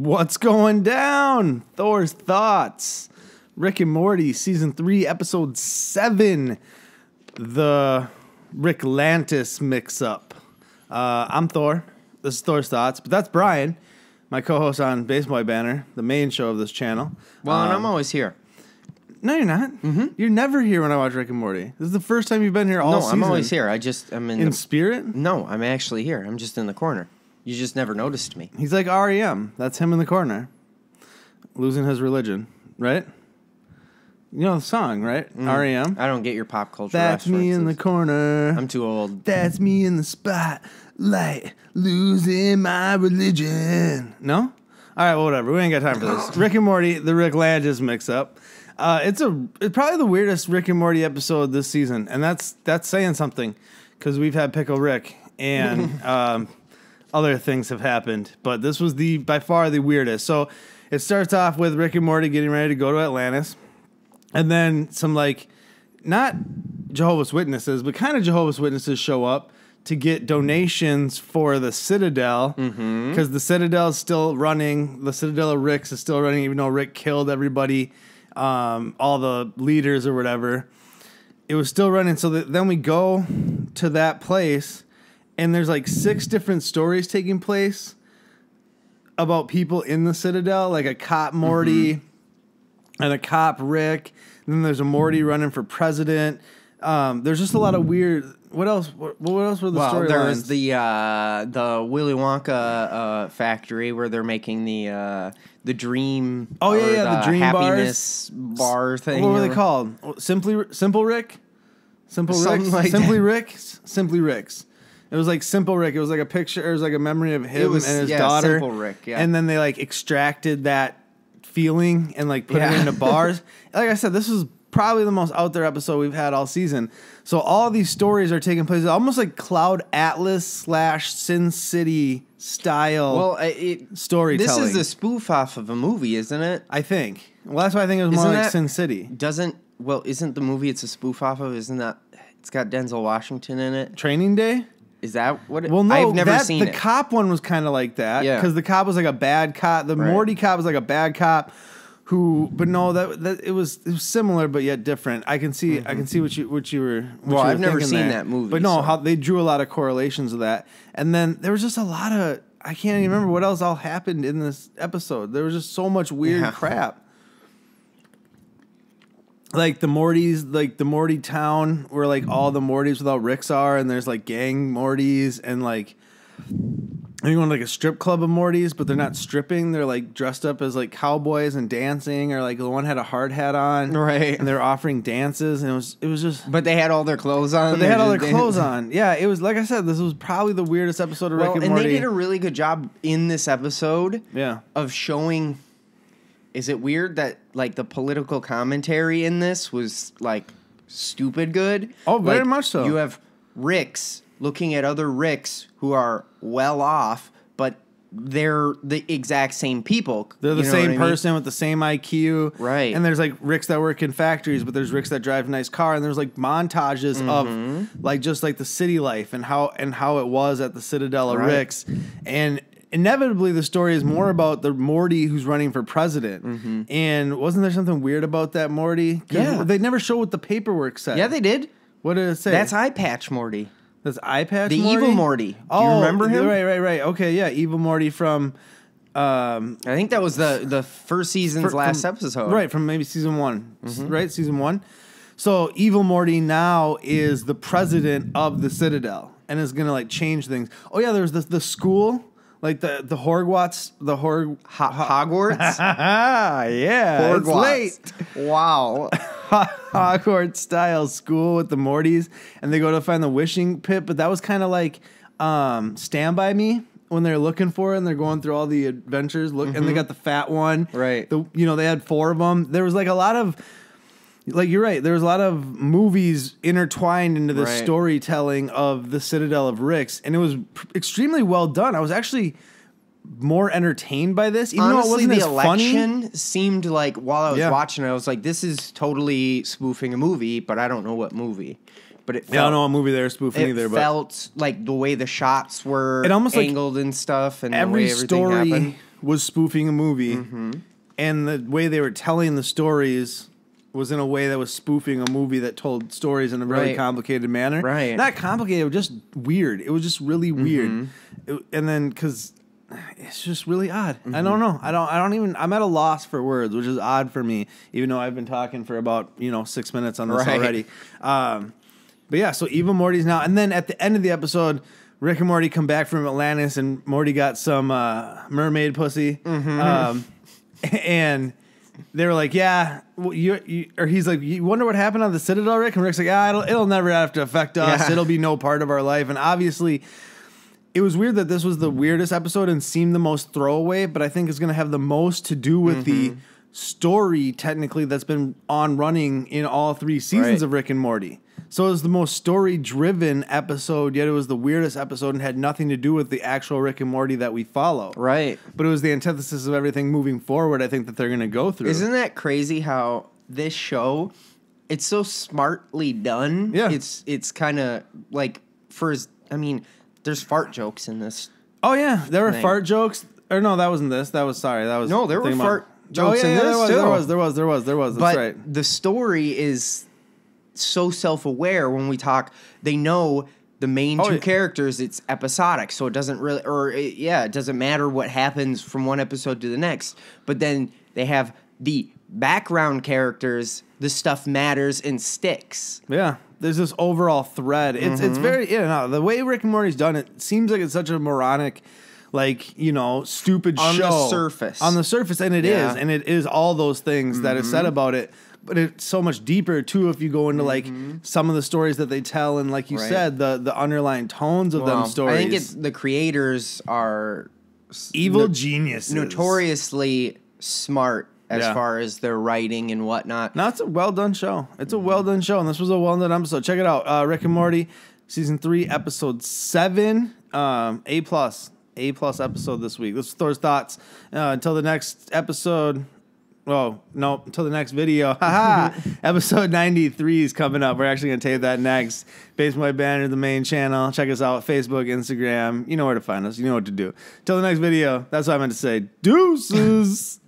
What's going down? Thor's Thoughts. Rick and Morty, Season 3, Episode 7. The Ricklantis Mixup. I'm Thor. This is Thor's Thoughts. But that's Brian, my co-host on Baseball Banner, the main show of this channel. Well, and I'm always here. No, you're not. Mm-hmm. You're never here when I watch Rick and Morty. This is the first time you've been here all season. No, I'm always here. I'm in spirit? No, I'm actually here. I'm just in the corner. You just never noticed me. He's like REM. That's him in the corner. Losing his religion, right? You know the song, right? REM. I don't get your pop culture That's references. me in the corner. I'm too old. That's me in the spotlight, losing my religion. No? All right, well, whatever. We ain't got time for this. Rick and Morty, the Ricklantis Mix-Up. It's probably the weirdest Rick and Morty episode this season, and that's saying something, because we've had Pickle Rick and other things have happened, but this was by far the weirdest. So it starts off with Rick and Morty getting ready to go to Atlantis, and then some not Jehovah's Witnesses, but kind of Jehovah's Witnesses show up to get donations for the Citadel, because the Citadel is still running. The Citadel of Rick's is still running, even though Rick killed everybody, all the leaders or whatever. It was still running. So then we go to that place, and there's 6 different stories taking place about people in the Citadel, like a cop Morty and a cop Rick. And then there's a Morty running for president. There's just a lot of weird. What else? What else were the storylines? Well, there's the Willy Wonka factory where they're making the dream. Oh yeah, the dream happiness bar thing. What were they called? Simple Rick. Simple Ricks. Simply Ricks. Simply Ricks. It was like Simple Rick. It was like a picture. It was like a memory of him and his daughter. Simple Rick. Yeah. And then they extracted that feeling and put it into bars. Like I said, this was probably the most out there episode we've had all season. So all these stories are taking place almost like Cloud Atlas / Sin City style storytelling. This is a spoof off of a movie, isn't it? I think. Well, that's why I think it was more like Sin City. Isn't the movie it's a spoof off of? Isn't that it's got Denzel Washington in it? Training Day? Is that what it... Well, no, I've never seen it. The cop one was kind of like that. Yeah. Because the cop was like a bad cop. The Morty cop was like a bad cop who... But no, that it was similar but yet different. I can see what you were Well, I've never seen that movie. But no, how they drew a lot of correlations of that. And then there was just a lot of... I can't even remember what else all happened in this episode. There was just so much weird crap. Like the Mortys, the Morty town where all the Mortys without Ricks are, and there's gang Mortys, and you go to a strip club of Mortys, but they're not stripping. They're dressed up as cowboys and dancing, or the one had a hard hat on, right? And they're offering dances, and it was just. But they had all their clothes on. But they had all their clothes on. Yeah, it was like I said. This was probably the weirdest episode of Rick and Morty. And they did a really good job in this episode. Yeah. Of showing. Is it weird that the political commentary in this was stupid good? Oh, very much so. You have Ricks looking at other Ricks who are well off, but they're the exact same people. They're the same person with the same IQ. Right. And there's Ricks that work in factories, but there's Ricks that drive a nice car, and there's montages of just the city life and how it was at the Citadel of Ricks. And inevitably, the story is more about the Morty who's running for president. And wasn't there something weird about that Morty? Yeah. They never show what the paperwork said. Yeah, they did. What did it say? That's Eye Patch Morty. That's Eye Patch the Morty? Evil Morty. Do you remember him? Right. Okay, yeah. Evil Morty from... I think that was the first season's last episode. Right, from maybe season 1. Right, season 1. So Evil Morty now is the president of the Citadel and is going to change things. Oh, yeah, there's the school... the Hogwarts, Hogwarts? Yeah, Hogwarts. It's late. Wow. Hogwarts style school with the Mortys, and they go to find the wishing pit, but that was kind of Stand By Me when they're looking for it, and they're going through all the adventures, and they got the fat one. Right. They had 4 of them. There was a lot of... you're right. There was a lot of movies intertwined into the storytelling of the Citadel of Ricks, and it was extremely well done. I was actually more entertained by this, even Honestly, though it wasn't the as funny. election seemed while I was watching it, I was like, this is totally spoofing a movie, but I don't know what movie. But it felt, I don't know what movie they're spoofing either. It felt like the way the shots were almost angled and stuff, and every the way everything story happened. was spoofing a movie, and the way they were telling the stories was in a way that was spoofing a movie that told stories in a really complicated manner. Right. Not complicated, just weird. It was just really weird. And then, because it's just really odd. I don't know. I don't even, I'm at a loss for words, which is odd for me, even though I've been talking for about, 6 minutes on this already. But yeah, so Evil Morty's now, and then at the end of the episode, Rick and Morty come back from Atlantis, and Morty got some mermaid pussy. And they were like, yeah, well, or he's like, you wonder what happened on the Citadel, Rick? And Rick's like, it'll never have to affect us. Yeah. It'll be no part of our life. And obviously, it was weird that this was the weirdest episode and seemed the most throwaway, but I think it's going to have the most to do with the story, technically, that's been on running in all 3 seasons of Rick and Morty. So it was the most story-driven episode, yet it was the weirdest episode and had nothing to do with the actual Rick and Morty that we follow. Right. But it was the antithesis of everything moving forward, I think, that they're going to go through. Isn't that crazy how this show, it's so smartly done? Yeah. It's kind of like, there's fart jokes in this. Oh, yeah. There were fart jokes. Or no, that wasn't this. That was No, there were fart jokes in this, too. There was. That's but right. The story is so self-aware when we talk. They know the main two characters, it's episodic, so it doesn't really, it doesn't matter what happens from one episode to the next. But then they have the background characters, the stuff matters and sticks. Yeah, there's this overall thread. It's very, the way Rick and Morty's done it seems like it's such a moronic, stupid on show. On the surface, and it is. And it is all those things that is said about it. But it's so much deeper, too, if you go into, some of the stories that they tell and, like you said, the underlying tones of them stories. I think the creators are evil geniuses. Notoriously smart as far as their writing and whatnot. No, it's a well-done show. It's a well-done show, and this was a well-done episode. Check it out. Rick and Morty, Season 3, Episode 7, A+. A+ episode this week. This is Thor's Thoughts. Until the next episode... Oh, no, until the next video. Episode 93 is coming up. We're actually going to tape that next. Basement White Banner, the main channel. Check us out. Facebook, Instagram. You know where to find us. You know what to do. Till the next video. That's what I meant to say. Deuces.